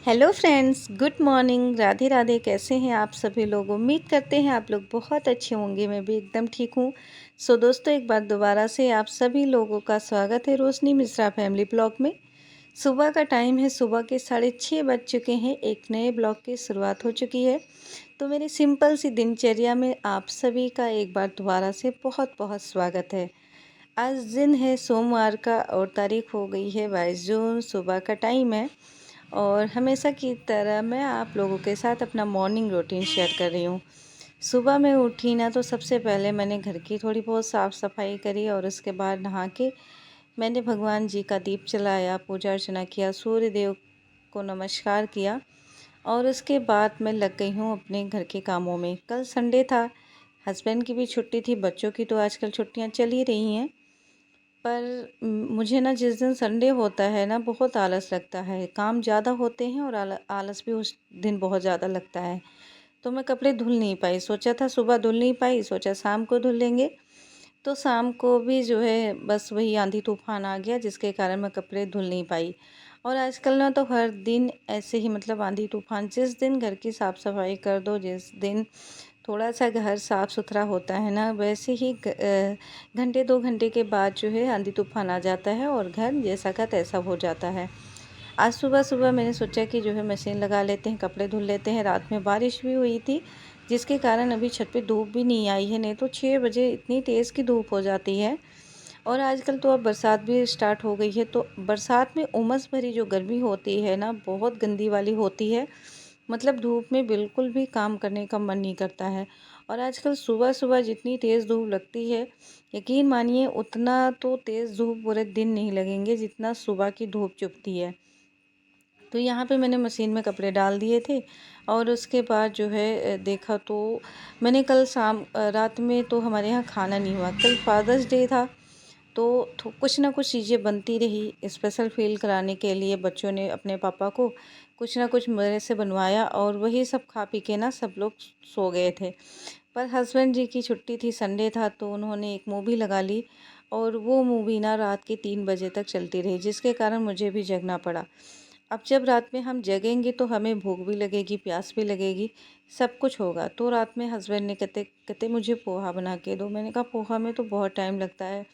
Hello friends, good morning. Radhe Radhe. कैसे हैं आप सभी लोग? उम्मीद करते हैं आप लोग बहुत अच्छे होंगे। मैं भी एकदम ठीक हूँ। सो दोस्तों, एक बार दोबारा से आप सभी लोगों का स्वागत है रोशनी मिश्रा फैमिली ब्लॉग में। सुबह का टाइम है, सुबह के 6:30 बज चुके हैं। एक नए ब्लॉग की शुरुआत हो चुकी है। तो मेरी सिंपल सी दिनचर्या में आप सभी का एक बार दोबारा से बहुत बहुत स्वागत है। आज दिन है सोमवार का और तारीख हो गई है 22 जून। सुबह का टाइम है और हमेशा की तरह मैं आप लोगों के साथ अपना मॉर्निंग रूटीन शेयर कर रही हूँ। सुबह में उठी ना तो सबसे पहले मैंने घर की थोड़ी बहुत साफ़ सफाई करी और उसके बाद नहा के मैंने भगवान जी का दीप जलाया, पूजा अर्चना किया, सूर्य देव को नमस्कार किया और उसके बाद मैं लग गई हूँ अपने घर के कामों में। कल संडे था, हस्बैंड की भी छुट्टी थी, बच्चों की तो आजकल छुट्टियाँ चल ही रही हैं। पर मुझे ना जिस दिन संडे होता है ना बहुत आलस लगता है। काम ज़्यादा होते हैं और आलस भी उस दिन बहुत ज़्यादा लगता है। तो मैं कपड़े धुल नहीं पाई। सोचा था सुबह धुल नहीं पाई, सोचा शाम को धुल लेंगे। तो शाम को भी जो है बस वही आंधी तूफान आ गया जिसके कारण मैं कपड़े धुल नहीं पाई। और आजकल ना तो हर दिन ऐसे ही मतलब आंधी तूफान, जिस दिन घर की साफ़ सफाई कर दो, जिस दिन थोड़ा सा घर साफ़ सुथरा होता है ना, वैसे ही घंटे 2 घंटे के बाद जो है आंधी तूफान आ जाता है और घर जैसा का तैसा हो जाता है। आज सुबह सुबह मैंने सोचा कि जो है मशीन लगा लेते हैं, कपड़े धुल लेते हैं। रात में बारिश भी हुई थी जिसके कारण अभी छत पे धूप भी नहीं आई है, नहीं तो 6 बजे इतनी तेज़ की धूप हो जाती है। और आजकल तो अब बरसात भी स्टार्ट हो गई है, तो बरसात में उमस भरी जो गर्मी होती है ना, बहुत गंदी वाली होती है। मतलब धूप में बिल्कुल भी काम करने का मन नहीं करता है। और आजकल सुबह सुबह जितनी तेज़ धूप लगती है, यकीन मानिए उतना तो तेज़ धूप पूरे दिन नहीं लगेंगे जितना सुबह की धूप चुभती है। तो यहाँ पे मैंने मशीन में कपड़े डाल दिए थे और उसके बाद जो है देखा तो मैंने कल रात में तो हमारे यहाँ खाना नहीं हुआ। कल फादर्स डे था, तो कुछ ना कुछ चीज़ें बनती रही स्पेशल फील कराने के लिए। बच्चों ने अपने पापा को कुछ ना कुछ मेरे से बनवाया और वही सब खा पी के ना सब लोग सो गए थे। पर हस्बैंड जी की छुट्टी थी, संडे था, तो उन्होंने एक मूवी लगा ली और वो मूवी ना रात के 3 बजे तक चलती रही जिसके कारण मुझे भी जगना पड़ा। अब जब रात में हम जगेंगे तो हमें भूख भी लगेगी, प्यास भी लगेगी, सब कुछ होगा। तो रात में हस्बैंड ने कहते कहते मुझे पोहा बना के दो। मैंने कहा पोहा में तो बहुत टाइम लगता है,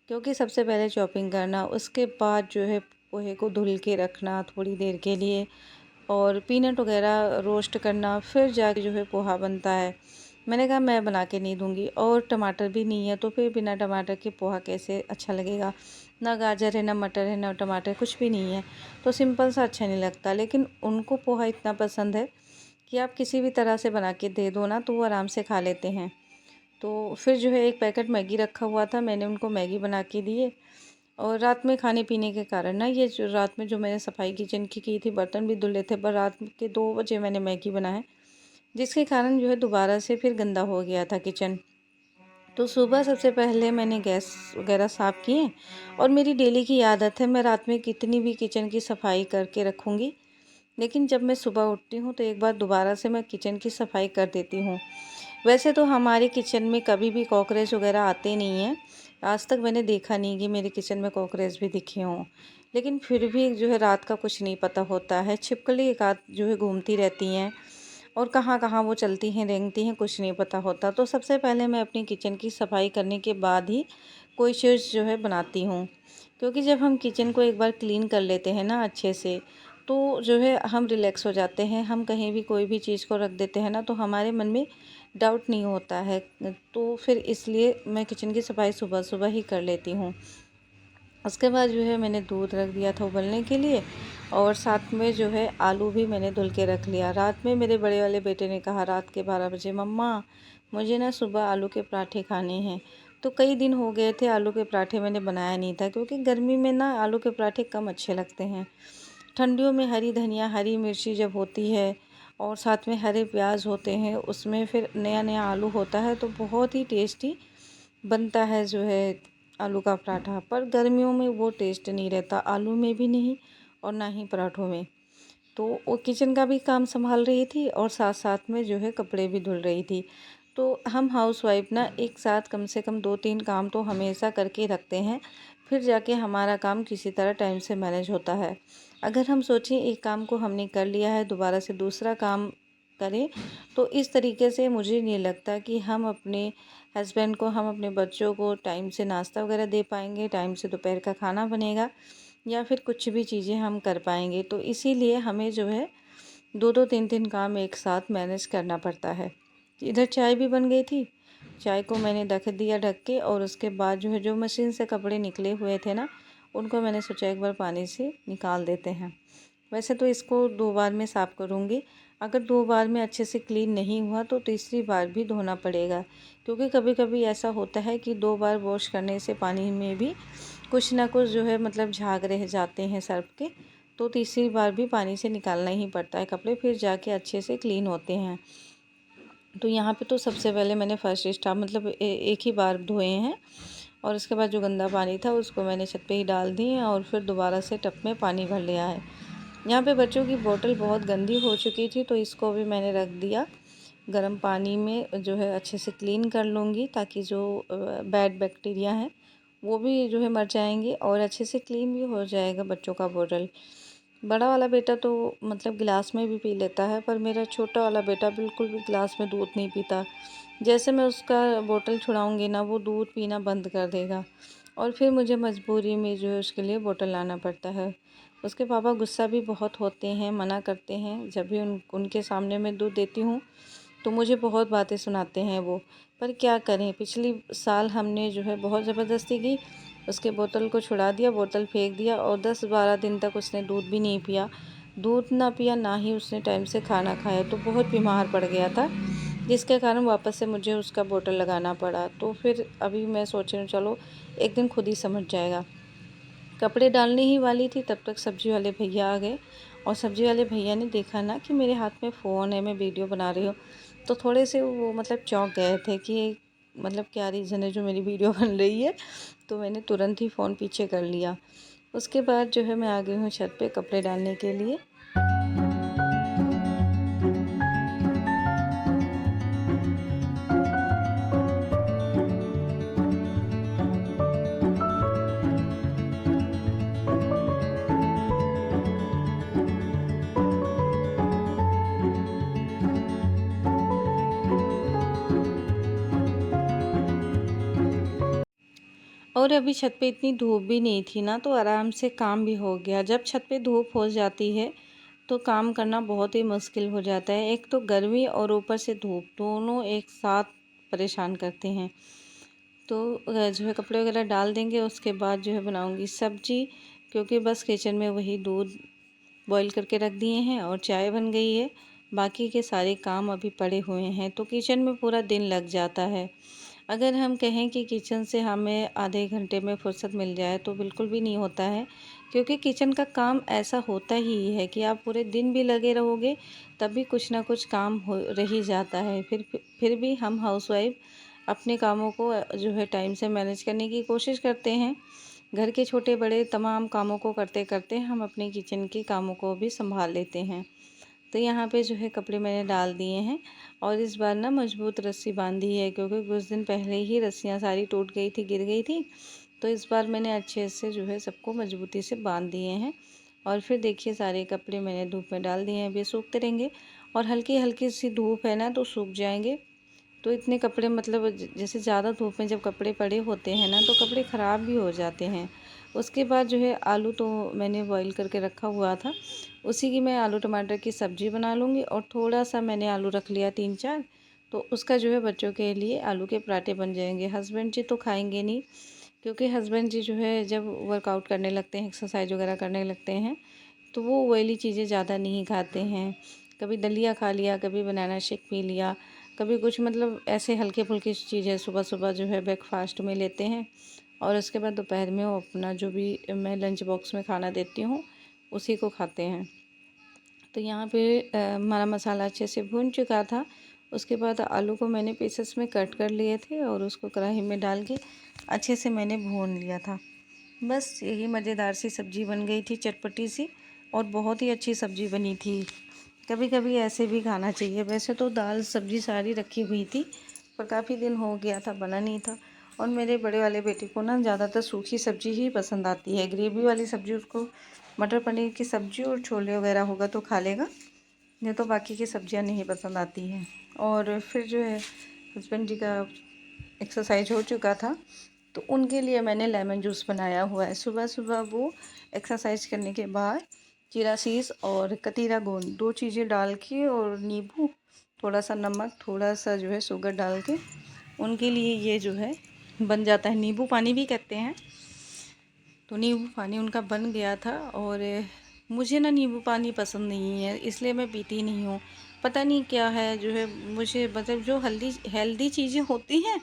क्योंकि सबसे पहले चॉपिंग करना, उसके बाद जो है पोहे को धुल के रखना थोड़ी देर के लिए और पीनट वगैरह रोस्ट करना, फिर जाके जो है पोहा बनता है। मैंने कहा मैं बना के नहीं दूँगी और टमाटर भी नहीं है, तो फिर बिना टमाटर के पोहा कैसे अच्छा लगेगा। ना गाजर है, ना मटर है, ना टमाटर, कुछ भी नहीं है, तो सिंपल सा अच्छा नहीं लगता। लेकिन उनको पोहा इतना पसंद है कि आप किसी भी तरह से बना के दे दो ना तो वो आराम से खा लेते हैं। तो फिर जो है एक पैकेट मैगी रखा हुआ था, मैंने उनको मैगी बना के दिए। और रात में खाने पीने के कारण ना ये जो रात में जो मैंने सफाई किचन की थी, बर्तन भी धुले थे, पर रात के 2 बजे मैंने मैगी बनाया जिसके कारण जो है दोबारा से फिर गंदा हो गया था किचन। तो सुबह सबसे पहले मैंने गैस वगैरह साफ़ किए और मेरी डेली की आदत है, मैं रात में कितनी भी किचन की सफाई करके रखूँगी, लेकिन जब मैं सुबह उठती हूँ तो एक बार दोबारा से मैं किचन की सफाई कर देती हूँ। वैसे तो हमारे किचन में कभी भी कॉकरोच वगैरह आते नहीं हैं। आज तक मैंने देखा नहीं कि मेरे किचन में कॉकरोच भी दिखे हों। लेकिन फिर भी जो है रात का कुछ नहीं पता होता है। छिपकली एक आध जो है घूमती रहती हैं और कहाँ-कहाँ वो चलती हैं, रेंगती हैं, कुछ नहीं पता होता। तो सबसे पहले मैं अपनी किचन की सफाई करने के बाद ही कोई चीज़ जो है बनाती हूँ। क्योंकि जब हम किचन को एक बार क्लीन कर लेते हैं ना अच्छे से, तो जो है हम रिलैक्स हो जाते हैं। हम कहीं भी कोई भी चीज़ को रख देते हैं ना तो हमारे मन में डाउट नहीं होता है। तो फिर इसलिए मैं किचन की सफाई सुबह-सुबह ही कर लेती हूँ। उसके बाद जो है मैंने दूध रख दिया था उबलने के लिए और साथ में जो है आलू भी मैंने धुल के रख लिया। रात में मेरे बड़े वाले बेटे ने कहा रात के 12 बजे, मम्मा मुझे ना सुबह आलू के पराठे खाने हैं। तो कई दिन हो गए थे आलू के पराठे मैंने बनाया नहीं था, क्योंकि गर्मी में ना आलू के पराठे कम अच्छे लगते हैं। ठंडियों में हरी धनिया, हरी मिर्ची जब होती है और साथ में हरे प्याज होते हैं, उसमें फिर नया नया आलू होता है तो बहुत ही टेस्टी बनता है जो है आलू का पराठा। पर गर्मियों में वो टेस्ट नहीं रहता, आलू में भी नहीं और ना ही पराठों में। तो वो किचन का भी काम संभाल रही थी और साथ साथ में जो है कपड़े भी धुल रही थी। तो हम हाउसवाइफ ना एक साथ कम से कम 2-3 काम तो हमेशा करके रखते हैं, फिर जाके हमारा काम किसी तरह टाइम से मैनेज होता है। अगर हम सोचें एक काम को हमने कर लिया है, दोबारा से दूसरा काम करें, तो इस तरीके से मुझे नहीं लगता कि हम अपने हस्बैंड को, हम अपने बच्चों को टाइम से नाश्ता वगैरह दे पाएंगे, टाइम से दोपहर का खाना बनेगा या फिर कुछ भी चीज़ें हम कर पाएंगे। तो इसीलिए हमें जो है 2-2 3-3 काम एक साथ मैनेज करना पड़ता है। इधर चाय भी बन गई थी, चाय को मैंने रख दिया ढक के, और उसके बाद जो है जो मशीन से कपड़े निकले हुए थे ना, उनको मैंने सोचा एक बार पानी से निकाल देते हैं। वैसे तो इसको 2 बार में साफ़ करूँगी, अगर 2 बार में अच्छे से क्लीन नहीं हुआ तो तीसरी बार भी धोना पड़ेगा, क्योंकि कभी-कभी ऐसा होता है कि 2 बार वॉश करने से पानी में भी कुछ ना कुछ जो है मतलब झाग रह जाते हैं सर्फ़ के, तो तीसरी बार भी पानी से निकालना ही पड़ता है कपड़े, फिर जाके अच्छे से क्लीन होते हैं। तो यहाँ पे तो सबसे पहले मैंने फर्स्ट स्टाफ मतलब एक ही बार धोए हैं, और उसके बाद जो गंदा पानी था उसको मैंने छत पे ही डाल दिए और फिर दोबारा से टब में पानी भर लिया है। यहाँ पे बच्चों की बोतल बहुत गंदी हो चुकी थी, तो इसको भी मैंने रख दिया गर्म पानी में, जो है अच्छे से क्लीन कर लूँगी, ताकि जो बैड बैक्टीरिया हैं वो भी जो है मर जाएंगे और अच्छे से क्लीन भी हो जाएगा बच्चों का बोतल। बड़ा वाला बेटा तो मतलब गिलास में भी पी लेता है, पर मेरा छोटा वाला बेटा बिल्कुल भी गिलास में दूध नहीं पीता। जैसे मैं उसका बोतल छुड़ाऊँगी ना, वो दूध पीना बंद कर देगा, और फिर मुझे मजबूरी में जो है उसके लिए बोतल लाना पड़ता है। उसके पापा गुस्सा भी बहुत होते हैं, मना करते हैं, जब भी उनके सामने मैं दूध देती हूँ तो मुझे बहुत बातें सुनाते हैं वो। पर क्या करें, पिछली साल हमने जो है बहुत ज़बरदस्ती की, उसके बोतल को छुड़ा दिया, बोतल फेंक दिया, और 10-12 दिन तक उसने दूध भी नहीं पिया। दूध ना पिया, ना ही उसने टाइम से खाना खाया, तो बहुत बीमार पड़ गया था, जिसके कारण वापस से मुझे उसका बोतल लगाना पड़ा। तो फिर अभी मैं सोच रही हूँ चलो एक दिन खुद ही समझ जाएगा। कपड़े डालने ही वाली थी तब तक सब्ज़ी वाले भैया आ गए, और सब्ज़ी वाले भैया ने देखा ना कि मेरे हाथ में फ़ोन है, मैं वीडियो बना रही हूँ, तो थोड़े से वो मतलब चौंक गए थे कि मतलब क्या रीज़न है जो मेरी वीडियो बन रही है। तो मैंने तुरंत ही फ़ोन पीछे कर लिया। उसके बाद जो है मैं आ गई हूँ छत पे कपड़े डालने के लिए। और अभी छत पे इतनी धूप भी नहीं थी ना, तो आराम से काम भी हो गया। जब छत पे धूप हो जाती है तो काम करना बहुत ही मुश्किल हो जाता है। एक तो गर्मी और ऊपर से धूप, दोनों एक साथ परेशान करते हैं। तो जो है कपड़े वगैरह डाल देंगे, उसके बाद जो है बनाऊंगी सब्जी, क्योंकि बस किचन में वही दूध बॉईल करके रख दिए हैं और चाय बन गई है। बाकी के सारे काम अभी पड़े हुए हैं, तो किचन में पूरा दिन लग जाता है। अगर हम कहें कि किचन से हमें आधे घंटे में फुर्सत मिल जाए तो बिल्कुल भी नहीं होता है, क्योंकि किचन का काम ऐसा होता ही है कि आप पूरे दिन भी लगे रहोगे तब भी कुछ ना कुछ काम हो रह ही जाता है। फिर भी हम हाउसवाइफ अपने कामों को जो है टाइम से मैनेज करने की कोशिश करते हैं। घर के छोटे बड़े तमाम कामों को करते करते हम अपने किचन के कामों को भी संभाल लेते हैं। तो यहाँ पे जो है कपड़े मैंने डाल दिए हैं, और इस बार ना मजबूत रस्सी बांधी है, क्योंकि कुछ दिन पहले ही रस्सियाँ सारी टूट गई थी, गिर गई थी। तो इस बार मैंने अच्छे से जो है सबको मजबूती से बांध दिए हैं। और फिर देखिए सारे कपड़े मैंने धूप में डाल दिए हैं, अभी सूखते रहेंगे, और हल्की हल्की सी धूप है ना तो सूख जाएंगे। तो इतने कपड़े मतलब जैसे ज़्यादा धूप में जब कपड़े पड़े होते हैं ना तो कपड़े ख़राब भी हो जाते हैं। उसके बाद जो है आलू तो मैंने बॉईल करके रखा हुआ था, उसी की मैं आलू टमाटर की सब्ज़ी बना लूँगी, और थोड़ा सा मैंने आलू रख लिया 3-4, तो उसका जो है बच्चों के लिए आलू के पराठे बन जाएंगे। हस्बैंड जी तो खाएंगे नहीं, क्योंकि हस्बैंड जी जो है जब वर्कआउट करने लगते हैं, एक्सरसाइज वगैरह करने लगते हैं, तो वो ऑयली चीज़ें ज़्यादा नहीं खाते हैं। कभी दलिया खा लिया, कभी बनाना शेक पी लिया, कभी कुछ मतलब ऐसे हल्के फुल्की चीज़ें सुबह सुबह जो है ब्रेकफास्ट में लेते हैं, और उसके बाद दोपहर में वो अपना जो भी मैं लंच बॉक्स में खाना देती हूँ उसी को खाते हैं। तो यहाँ पे हमारा मसाला अच्छे से भून चुका था। उसके बाद आलू को मैंने पीसेस में कट कर लिए थे, और उसको कढ़ाई में डाल के अच्छे से मैंने भून लिया था। बस यही मज़ेदार सी सब्ज़ी बन गई थी, चटपटी सी, और बहुत ही अच्छी सब्ज़ी बनी थी। कभी कभी ऐसे भी खाना चाहिए। वैसे तो दाल सब्ज़ी सारी रखी हुई थी, पर काफ़ी दिन हो गया था, बना नहीं था, और मेरे बड़े वाले बेटे को ना ज़्यादातर सूखी सब्ज़ी ही पसंद आती है। ग्रेवी वाली सब्ज़ी उसको, मटर पनीर की सब्ज़ी और छोले वगैरह होगा तो खा लेगा, नहीं तो बाकी की सब्ज़ियाँ नहीं पसंद आती हैं। और फिर जो है हस्बैंड जी का एक्सरसाइज हो चुका था, तो उनके लिए मैंने लेमन जूस बनाया हुआ है। सुबह सुबह वो एक्सरसाइज करने के बाद जीरा शीस और कतीरा गोंद 2 चीज़ें डाल के और नींबू, थोड़ा सा नमक, थोड़ा सा जो है शुगर डाल के उनके लिए ये जो है बन जाता है। नींबू पानी भी कहते हैं। तो नींबू पानी उनका बन गया था। और मुझे ना नींबू पानी पसंद नहीं है, इसलिए मैं पीती नहीं हूँ। पता नहीं क्या है जो है, मुझे मतलब जो हेल्दी चीज़ें होती हैं,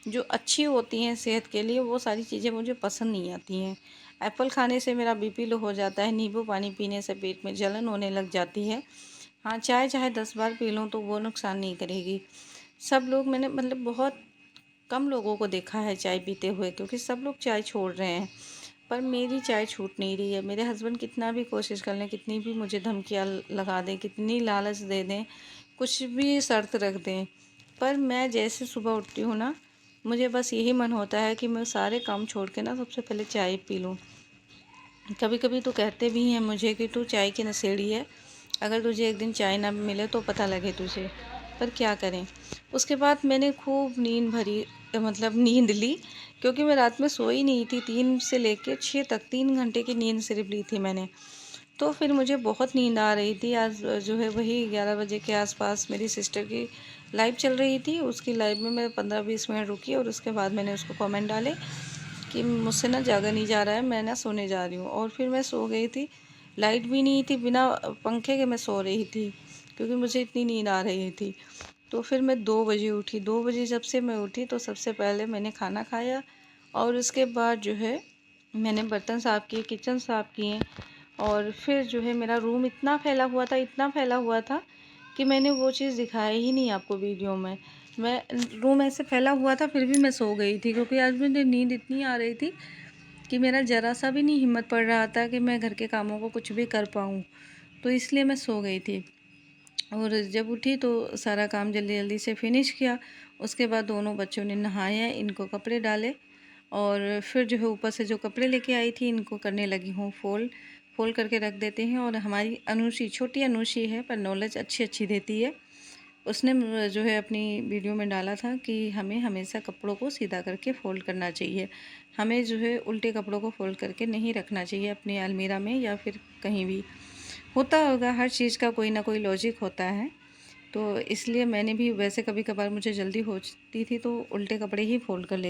जो अच्छी होती हैं सेहत के लिए, वो सारी चीज़ें मुझे पसंद नहीं आती हैं। एप्पल खाने से मेरा बीपी लो हो जाता है, नींबू पानी पीने से पेट में जलन होने लग जाती है। हाँ, चाय चाहे 10 बार पी लूँ तो वो नुकसान नहीं करेगी। सब लोग, मैंने मतलब बहुत कम लोगों को देखा है चाय पीते हुए, क्योंकि सब लोग चाय छोड़ रहे हैं, पर मेरी चाय छूट नहीं रही है। मेरे हस्बैंड कितना भी कोशिश कर लें, कितनी भी मुझे धमकियाँ लगा दें, कितनी लालच दे दें, कुछ भी शर्त रख दें, पर मैं जैसे सुबह उठती हूँ ना, मुझे बस यही मन होता है कि मैं सारे काम छोड़ के ना सबसे पहले चाय पी लूँ। कभी कभी तो कहते भी हैं मुझे कि तू चाय की नशेड़ी है, अगर तुझे एक दिन चाय ना मिले तो पता लगे तुझे। पर क्या करें। उसके बाद मैंने खूब नींद भरी, मतलब नींद ली, क्योंकि मैं रात में सोई नहीं थी। 3 से लेकर 6 तक 3 घंटे की नींद सिर्फ ली थी मैंने। तो फिर मुझे बहुत नींद आ रही थी। आज जो है वही 11 बजे के आसपास मेरी सिस्टर की लाइव चल रही थी। उसकी लाइव में मैं 15-20 मिनट रुकी और उसके बाद मैंने उसको कमेंट डाले कि मुझसे ना जागा नहीं जा रहा है, मैं ना सोने जा रही हूँ। और फिर मैं सो गई थी। लाइट भी नहीं थी, बिना पंखे के मैं सो रही थी, क्योंकि मुझे इतनी नींद आ रही थी। तो फिर मैं 2 बजे उठी। 2 बजे जब से मैं उठी तो सबसे पहले मैंने खाना खाया, और उसके बाद जो है मैंने बर्तन साफ़ किए, किचन साफ़ किए। और फिर जो है मेरा रूम इतना फैला हुआ था, इतना फैला हुआ था कि मैंने वो चीज़ दिखाई ही नहीं आपको वीडियो में। मैं रूम ऐसे फैला हुआ था, फिर भी मैं सो गई थी, क्योंकि आज मुझे नींद इतनी आ रही थी कि मेरा ज़रा सा भी नहीं हिम्मत पड़ रहा था कि मैं घर के कामों को कुछ भी कर पाऊँ। तो इसलिए मैं सो गई थी। और जब उठी तो सारा काम जल्दी जल्दी से फिनिश किया। उसके बाद दोनों बच्चों ने नहाया, इनको कपड़े डाले, और फिर जो है ऊपर से जो कपड़े लेके आई थी इनको करने लगी हूँ फोल्ड। फोल्ड करके रख देते हैं। और हमारी अनुषी, छोटी अनुषी है पर नॉलेज अच्छी अच्छी देती है। उसने जो है अपनी वीडियो में डाला था कि हमें हमेशा कपड़ों को सीधा करके फ़ोल्ड करना चाहिए। हमें जो है उल्टे कपड़ों को फ़ोल्ड करके नहीं रखना चाहिए अपनी अलमीरा में या फिर कहीं भी। होता होगा, हर चीज़ का कोई ना कोई लॉजिक होता है। तो इसलिए मैंने भी, वैसे कभी कभार मुझे जल्दी होती थी तो उल्टे कपड़े ही फ़ोल्ड कर ले